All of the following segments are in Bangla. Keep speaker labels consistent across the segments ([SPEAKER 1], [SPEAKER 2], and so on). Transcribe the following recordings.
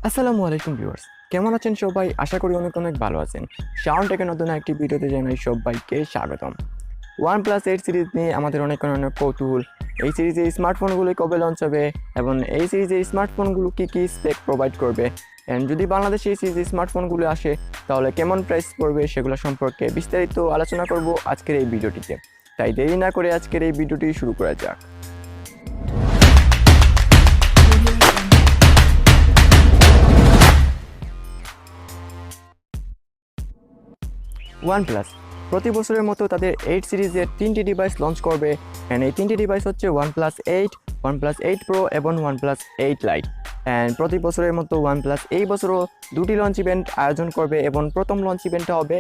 [SPEAKER 1] আসসালামু আলাইকুম ভিউয়ার্স, কেমন আছেন সবাই? আশা করি অনেক অনেক ভালো আছেন। সাউন্ড টেকের নতুন একটি ভিডিওতে জানাই সবাইকে স্বাগতম। OnePlus 8 সিরিজ নিয়ে আমাদের অনেক অনেক কৌতূহল। এই সিরিজের স্মার্টফোনগুলো কবে লঞ্চ হবে এবং এই সিরিজের স্মার্টফোনগুলো কী স্পেক প্রোভাইড করবে, অ্যান্ড যদি বাংলাদেশে এই সিরিজের স্মার্টফোনগুলো আসে তাহলে কেমন প্রাইস পড়বে সেগুলো সম্পর্কে বিস্তারিত আলোচনা করব আজকের এই ভিডিওটিতে। তাই দেরি না করে আজকের এই ভিডিওটি শুরু করা যাক। OnePlus প্রতি বছরের মতো তাদের 8 সিরিজের 3টি ডিভাইস লঞ্চ করবে, অ্যান্ড এই 3টি ডিভাইস হচ্ছে OnePlus 8, OnePlus 8 Pro এবং OnePlus 8 Lite। অ্যান্ড প্রতি বছরের মতো OnePlus এই বছরও দুটি লঞ্চ ইভেন্ট আয়োজন করবে, এবং প্রথম লঞ্চ ইভেন্টটা হবে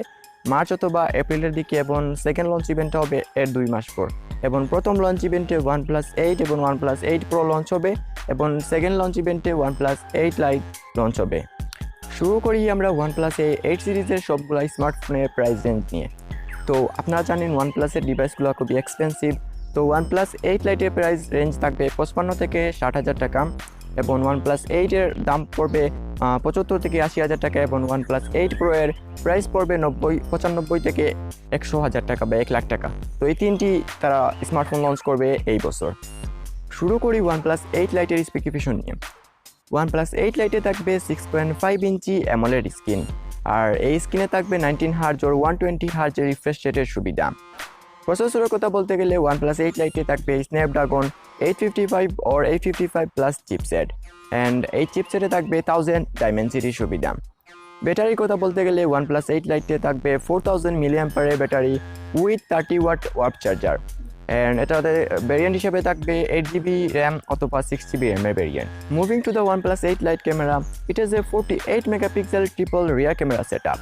[SPEAKER 1] মার্চ অথবা এপ্রিলের দিকে এবং সেকেন্ড লঞ্চ ইভেন্টটা হবে এর 2 মাস পর। এবং প্রথম লঞ্চ ইভেন্টে OnePlus 8 এবং OnePlus 8 Pro লঞ্চ হবে, এবং সেকেন্ড লঞ্চ ইভেন্টে OnePlus 8 Lite লঞ্চ হবে। শুরু করি আমরা OnePlus 8 সিরিজের সবগুলো স্মার্টফোনের প্রাইস রেঞ্জ নিয়ে। তো আপনারা জানেন OnePlus-এর ডিভাইসগুলো খুবই এক্সপেন্সিভ। তো OnePlus 8 Lite-এর প্রাইস রেঞ্জ থাকবে 55 থেকে 60,000 টাকা, এবং OnePlus 8-এর দাম পড়বে 75 থেকে 80,000 টাকা, এবং OnePlus 8 Pro এর প্রাইস পড়বে 95 থেকে 100,000 টাকা বা 1 লাখ টাকা। তো এই তিনটি তারা স্মার্টফোন লঞ্চ করবে এই বছর। শুরু করি OnePlus 8 Lite-এর স্পেসিফিকেশন নিয়ে। OnePlus 8 Lite থাকবে 6.5 ইঞ্চি অ্যামোলেড স্ক্রিন, আর এই স্ক্রিনে থাকবে 19 হার্জ ও 120 হার্জের রিফ্রেশ রেটের সুবিধা। প্রসেসরের কথা বলতে গেলে OnePlus 8 Lite থাকবে Snapdragon 855 or 855 plus chipset, and এই চিপসেটে থাকবে 1000 ডাইমেনসিটির সুবিধা। ব্যাটারির কথা বলতে গেলে OnePlus 8 Lite থাকবে 4000 mAh battery with 30 watt charger, and এটাতে ভেরিয়েন্ট হিসেবে থাকবে 8GB RAM অথবা 6GB RAM এর variant. Moving to the OnePlus 8 Lite camera, it is a 48 megapixel triple rear camera setup,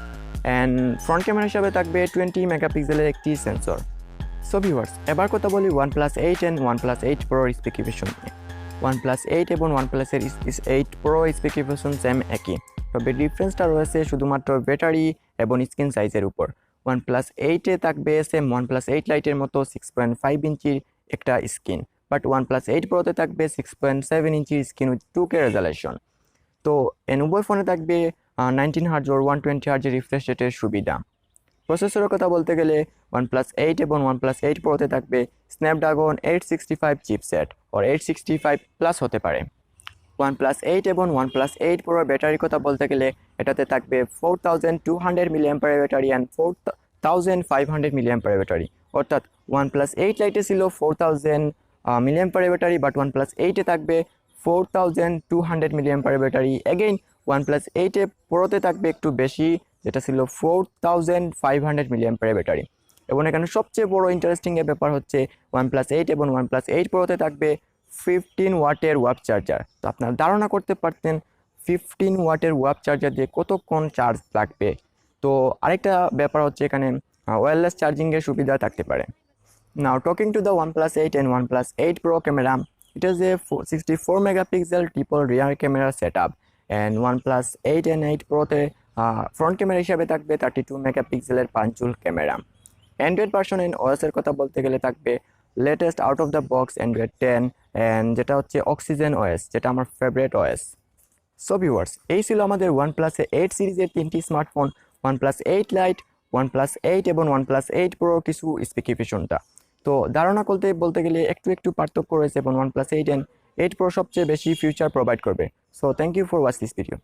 [SPEAKER 1] and front camera হিসেবে থাকবে 20 মেগাপিক্সেলের একটি সেন্সর। সো ভিউয়ার্স, এবার কথা বলি OnePlus 8 and OnePlus 8 Pro specification নিয়ে। OnePlus 8 এবং OnePlus-এর 8 Pro স্পেসিফিকেশন সেম একই, তবে ডিফারেন্সটা রয়েছে শুধুমাত্র ব্যাটারি এবং স্ক্রিন সাইজের উপর। OnePlus 8-এ থাকবে সেম OnePlus 8 Lite-এর মতো 6.5 ইঞ্চির একটা স্ক্রিন, বাট OnePlus 8 Pro-তে থাকবে 6.7 ইঞ্চির স্ক্রিন উইথ 2K রেজোলিউশন। তো উভয় ফোনে থাকবে 19 হার্জ or 120 হার্জের রিফ্রেশ রেটের সুবিধা। প্রসেসরের কথা বলতে গেলে OnePlus 8 এবং OnePlus 8 Pro-তে থাকবে Snapdragon 865 চিপসেট or 865 প্লাস হতে পারে। OnePlus 8 এবং OnePlus 8 Pro ব্যাটারির কথা বলতে গেলে এটাতে থাকবে 4200 mAh battery and 4500 mAh battery, অর্থাৎ OnePlus 8 Lite ছিল 4000 mAh ব্যাটারি, বাট OnePlus 8-এ থাকবে 4200 mAh ব্যাটারি। এগেইন OnePlus 8 Pro-তে থাকবে একটু বেশি, যেটা ছিল 4500 mAh ব্যাটারি। এবং এখানে সবচেয়ে বড় ইন্টারেস্টিং এর ব্যাপার হচ্ছে OnePlus 8 এবং OnePlus 8 Pro-তে থাকবে 15 ওয়াটের ওয়াপ চার্জার। তো আপনারা ধারণা করতে পারতেন 15 ওয়াটের ওয়াপ চার্জার দিয়ে কতক্ষণ চার্জ লাগবে। তো আরেকটা ব্যাপার হচ্ছে এখানে ওয়্যারলেস চার্জিংয়ের সুবিধা থাকতে পারে। Now talking to the OnePlus 8 and OnePlus 8 Pro camera, it is a 64 megapixel triple rear camera setup, and OnePlus 8 and 8 Pro-তে ফ্রন্ট ক্যামেরা হিসাবে থাকবে 32 মেগাপিক্সেলের পাঞ্চুল ক্যামেরা। অ্যান্ড্রয়েড ভার্সন এন্ড ওএসের কথা বলতে গেলে থাকবে latest out of the box android 10, and যেটা হচ্ছে অক্সিজেন ওএস, যেটা আমার ফেভারিট ওএস। সো ভিউয়ার্স, এই ছিল আমাদের OnePlus 8 সিরিজের 3টি স্মার্টফোন, OnePlus 8 Lite, OnePlus 8 এবং OnePlus 8 Pro কিছু স্পেসিফিকেশনটা। তো ধারণা বলতে গেলে একটু পার্থক্য রয়েছে, এবং OnePlus 8 and 8 Pro সবচেয়ে বেশি ফিউচার প্রোভাইড করবে। So thank you for watch this video.